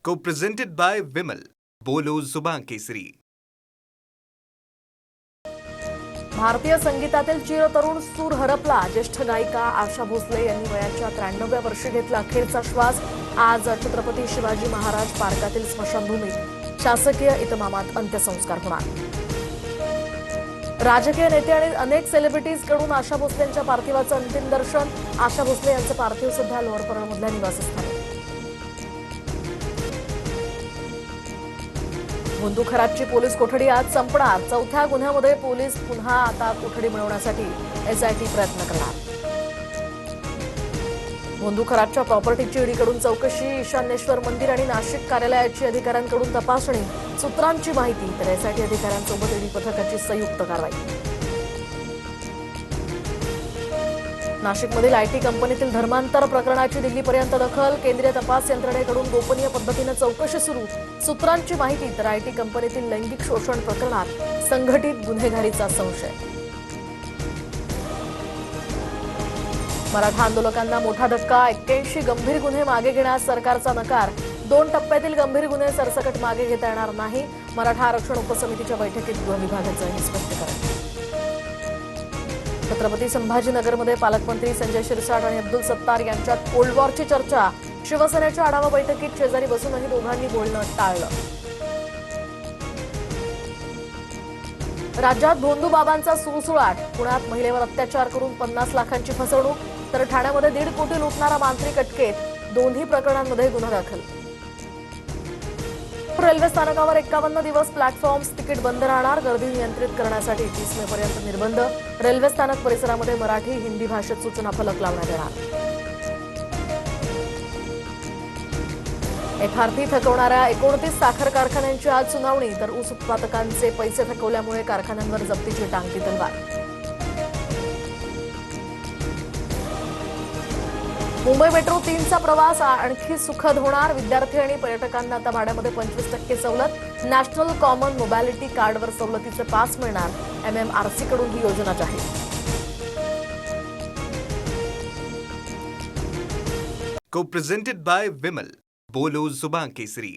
Co-presented by Vimal. बोलो जुबान केसरी. भारतीय संगीतातील चिरतरुण सूर हरपला. ज्येष्ठ गायिका आशा भोसले यांनी वयाच्या 93व्या वर्षी घेतला अखेरचा श्वास. आज छत्रपती शिवाजी महाराज पार्कातील स्मशानभूमीत शासकीय इतमामात अंत्यसंस्कार होणार. राजकीय नेते आणि अनेक सेलिब्रिटीजकडून आशा भोसले यांच्या पार्थिवाचं अंतिम दर्शन. आशा भोसले यांचं पार्थिव सध्या लोअर परळमधल्या निवासस्थानी. मुंदूखरातची पोलीस कोठडी आज संपणार. चौथ्या गुन्ह्यामध्ये पोलीस पुन्हा आता कोठडी मिळवण्यासाठी एसआयटी प्रयत्न करणार. मुंदूखरातच्या प्रॉपर्टीची ईडीकडून चौकशी. ईशान्येश्वर मंदिर आणि नाशिक कार्यालयाची अधिकाऱ्यांकडून तपासणी. सूत्रांची माहिती तर एसआयटी अधिकाऱ्यांसोबत ईडी पथकाची संयुक्त कारवाई. नाशिकमधील आयटी कंपनीतील धर्मांतर प्रकरणाची दिल्लीपर्यंत दखल. केंद्रीय तपास यंत्रणेकडून गोपनीय पद्धतीने चौकशी सुरू. सूत्रांची माहिती तर आयटी कंपनीतील लैंगिक शोषण प्रकरणात संघटित गुन्हेगारीचा संशय. मराठा आंदोलकांना मोठा धक्का. 81 गंभीर गुन्हे मागे घेण्यास सरकारचा नकार. 2 टप्प्यातील गंभीर गुन्हे सरसकट मागे घेता येणार नाही. मराठा आरक्षण उपसमितीच्या बैठकीत गृह विभागाचं हे स्पष्टीकरण. छत्रपती संभाजीनगरमध्ये पालकमंत्री संजय शिरसाट आणि अब्दुल सत्तार यांच्यात कोल्ड वॉरची चर्चा. शिवसेनेच्या आढावा बैठकीत शेजारी बसूनही दोघांनी बोलणं टाळलं. राज्यात भोंदूबाबांचा सुळसुळाट. पुण्यात महिलेवर अत्याचार करून 50 लाखांची फसवणूक तर ठाण्यामध्ये 1.5 कोटी लुटणारा मांत्रिक अटकेत. दोन्ही प्रकरणांमध्ये गुन्हा दाखल. रेल्वे स्थानकावर 51 दिवस प्लॅटफॉर्म्स तिकीट बंद राहणार. गर्दी नियंत्रित करण्यासाठी 30 मे पर्यंत निर्बंध. रेल्वे स्थानक परिसरामध्ये मराठी हिंदी भाषेत सूचना फलक लावण्यात येणार. एफआरपी थकवणाऱ्या 29 साखर कारखान्यांची आज सुनावणी. तर ऊस उत्पादकांचे पैसे थकवल्यामुळे कारखान्यांवर जप्तीची टांगती तलवार. मुंबई मेट्रो 3चा प्रवास आणखी सुखद होणार. विद्यार्थी आणि पर्यटकांना आता भाड्यामध्ये 25% सवलत. नॅशनल कॉमन मोबॅलिटी कार्डवर सवलतीचे पास मिळणार. MMRC कडून ही योजना जाहीर. Co-presented by Vimal. बोलो जुबान केसरी.